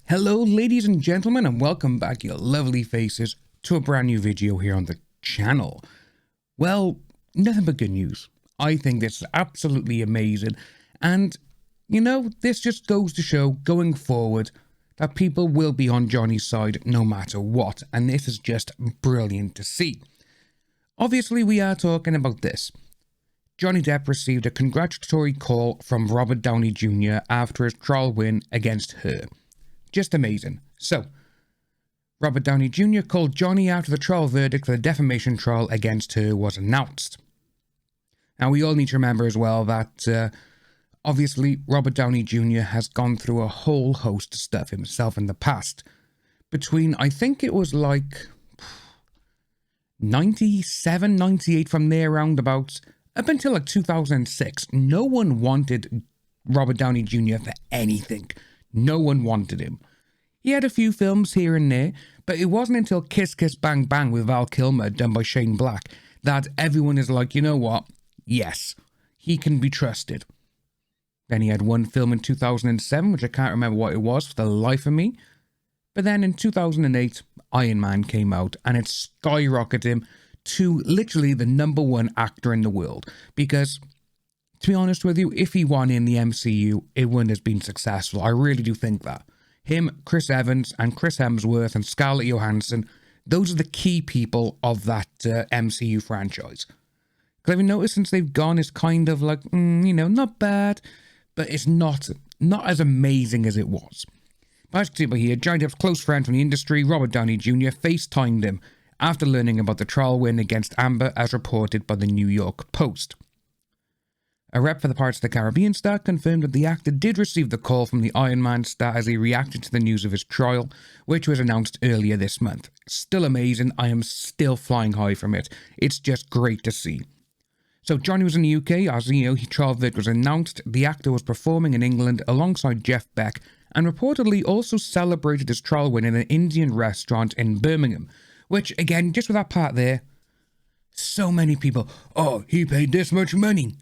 Hello ladies and gentlemen, and welcome back, your lovely faces, to a brand new video here on the channel. Well, nothing but good news. I think this is absolutely amazing, and you know, this just goes to show going forward that people will be on Johnny's side no matter what, and this is just brilliant to see. Obviously, we are talking about this. Johnny Depp received a congratulatory call from Robert Downey Jr. after his trial win against her. Just amazing. So, Robert Downey Jr. called Johnny after the trial verdict for the defamation trial against her was announced. Now, we all need to remember as well that, obviously, Robert Downey Jr. has gone through a whole host of stuff himself in the past. Between, I think it was like 97, 98 from there roundabouts, up until like 2006, no one wanted Robert Downey Jr. for anything. No one wanted him. He had a few films here and there, but it wasn't until Kiss Kiss Bang Bang with Val Kilmer, done by Shane Black, that everyone is like, you know what? Yes, he can be trusted. Then he had one film in 2007, which I can't remember what it was for the life of me. But then in 2008, Iron Man came out, and it skyrocketed him to literally the #1 actor in the world. Because, to be honest with you, if he won in the MCU, it wouldn't have been successful. I really do think that. Him, Chris Evans, and Chris Hemsworth, and Scarlett Johansson, those are the key people of that MCU franchise. Because I've noticed since they've gone, it's kind of like, you know, not bad, but it's not as amazing as it was. But as you can see by here, Johnny Depp's close friend from the industry, Robert Downey Jr., FaceTimed him after learning about the trial win against Amber, as reported by the New York Post. A rep for the Pirates of the Caribbean star confirmed that the actor did receive the call from the Iron Man star as he reacted to the news of his trial, which was announced earlier this month. Still amazing. I am still flying high from it. It's just great to see. So Johnny was in the UK, as you know, his trial verdict was announced. The actor was performing in England alongside Jeff Beck, and reportedly also celebrated his trial win in an Indian restaurant in Birmingham. Which, again, just with that part there, so many people, oh, he paid this much money.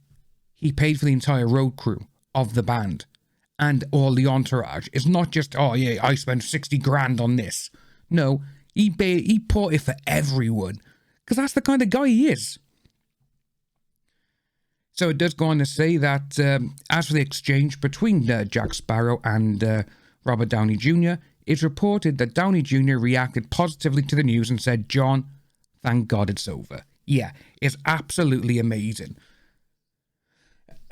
He paid for the entire road crew of the band and all the entourage. It's not just, oh yeah, I spent 60 grand on this. No, he bought it for everyone, because that's the kind of guy he is. So it does go on to say that as for the exchange between Jack Sparrow and Robert Downey Jr., it's reported that Downey Jr. reacted positively to the news and said, "John, thank God it's over." Yeah, it's absolutely amazing.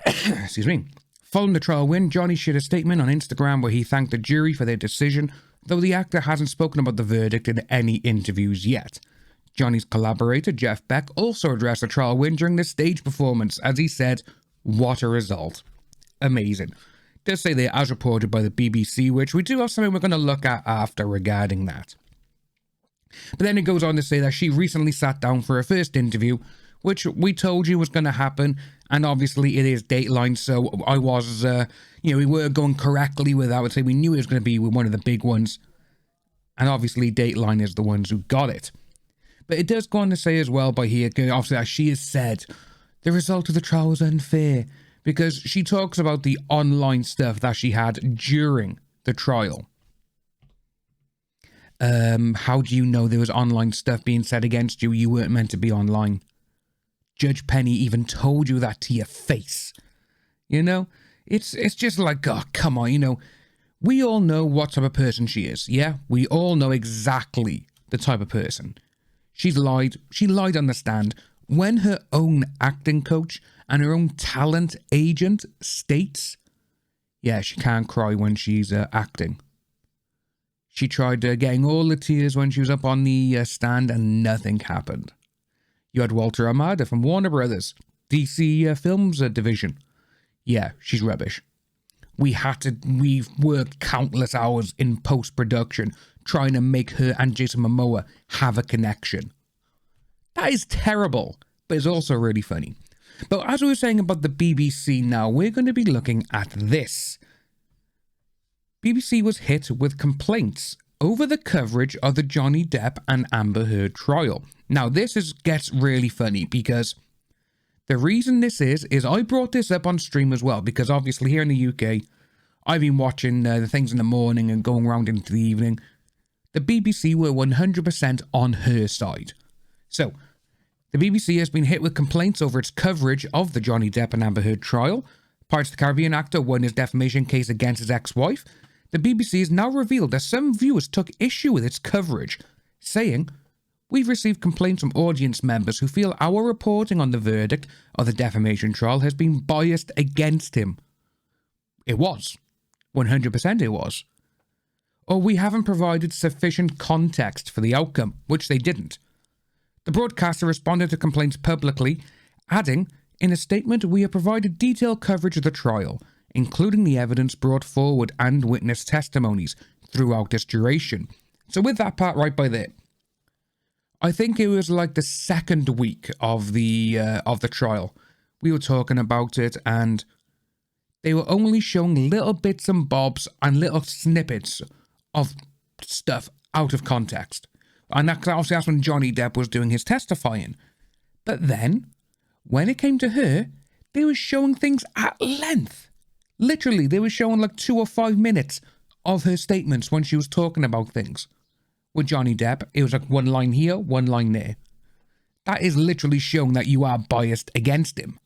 Excuse me. Following the trial win, Johnny shared a statement on Instagram where he thanked the jury for their decision, though the actor hasn't spoken about the verdict in any interviews yet. Johnny's collaborator, Jeff Beck, also addressed the trial win during the stage performance, as he said, "What a result." Amazing. It does say there, as reported by the BBC, which we do have something we're going to look at after regarding that. But then it goes on to say that she recently sat down for her first interview, which we told you was going to happen, and obviously it is Dateline, so I was, we were going correctly with that. I would say we knew it was going to be with one of the big ones, and obviously Dateline is the ones who got it. But it does go on to say as well by here, obviously as she has said, the result of the trial was unfair, because she talks about the online stuff that she had during the trial. How do you know there was online stuff being said against you? You weren't meant to be online. Judge Penny even told you that to your face. You know, it's just like, oh, come on, you know, we all know what type of person she is, yeah? We all know exactly the type of person. She lied on the stand when her own acting coach and her own talent agent states, yeah, she can't cry when she's acting. She tried getting all the tears when she was up on the stand and nothing happened. You had Walter Amada from Warner Brothers, DC Films division. Yeah, she's rubbish. We've worked countless hours in post-production trying to make her and Jason Momoa have a connection. That is terrible, but it's also really funny. But as we were saying about the BBC now, we're going to be looking at this. BBC was hit with complaints over the coverage of the Johnny Depp and Amber Heard trial. Now, this gets really funny because the reason this is I brought this up on stream as well, because obviously here in the UK, I've been watching the things in the morning and going around into the evening. The BBC were 100% on her side. So, the BBC has been hit with complaints over its coverage of the Johnny Depp and Amber Heard trial. Pirates of the Caribbean actor won his defamation case against his ex-wife. The BBC has now revealed that some viewers took issue with its coverage, saying, "We've received complaints from audience members who feel our reporting on the verdict of the defamation trial has been biased against him." It was. 100% it was. Or we haven't provided sufficient context for the outcome, which they didn't. The broadcaster responded to complaints publicly, adding, "In a statement, we have provided detailed coverage of the trial, including the evidence brought forward and witness testimonies throughout its duration." So with that part right by there, I think it was like the second week of the trial. We were talking about it, and they were only showing little bits and bobs and little snippets of stuff out of context. And obviously that's when Johnny Depp was doing his testifying. But then, when it came to her, they were showing things at length. Literally, they were showing like 2 or 5 minutes of her statements when she was talking about things. With Johnny Depp, it was like one line here, one line there. That is literally showing that you are biased against him.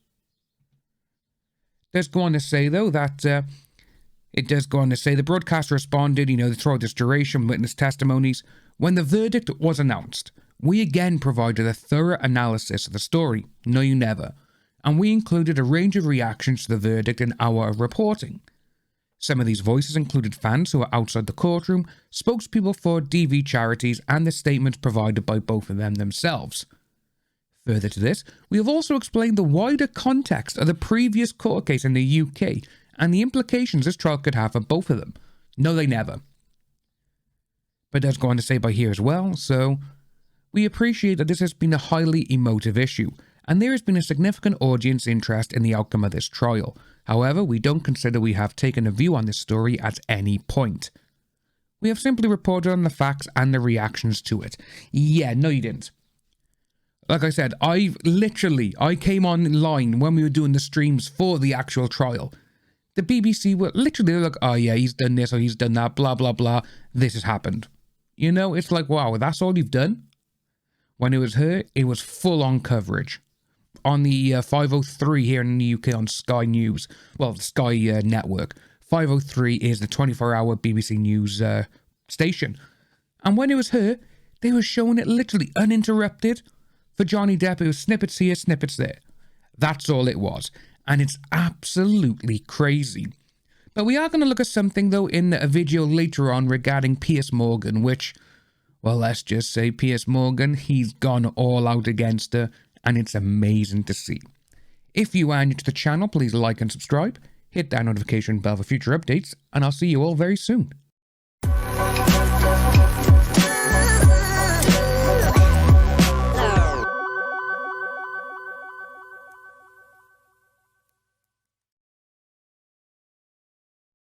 It does go on to say, though, that the broadcaster responded, throughout this duration, witness testimonies. When the verdict was announced, we again provided a thorough analysis of the story, No You Never, and we included a range of reactions to the verdict in our reporting. Some of these voices included fans who were outside the courtroom, spokespeople for DV charities, and the statements provided by both of them themselves. Further to this, we have also explained the wider context of the previous court case in the UK and the implications this trial could have for both of them. No, they never. But it does go on to say by here as well, so we appreciate that this has been a highly emotive issue, and there has been a significant audience interest in the outcome of this trial. However, we don't consider we have taken a view on this story at any point. We have simply reported on the facts and the reactions to it. Yeah, no you didn't. Like I said, I came online when we were doing the streams for the actual trial. The BBC were literally like, "Oh yeah, he's done this or he's done that, blah, blah, blah. This has happened." It's like, wow, that's all you've done? When it was her, it was full-on coverage. On the 503 here in the UK on Sky News, well, Sky Network. 503 is the 24-hour BBC News station. And when it was her, they were showing it literally uninterrupted. For Johnny Depp, it was snippets here, snippets there. That's all it was. And it's absolutely crazy. But we are going to look at something, though, in a video later on regarding Piers Morgan, which, well, let's just say Piers Morgan, he's gone all out against her, and it's amazing to see. If you are new to the channel, please like and subscribe, hit that notification bell for future updates, and I'll see you all very soon.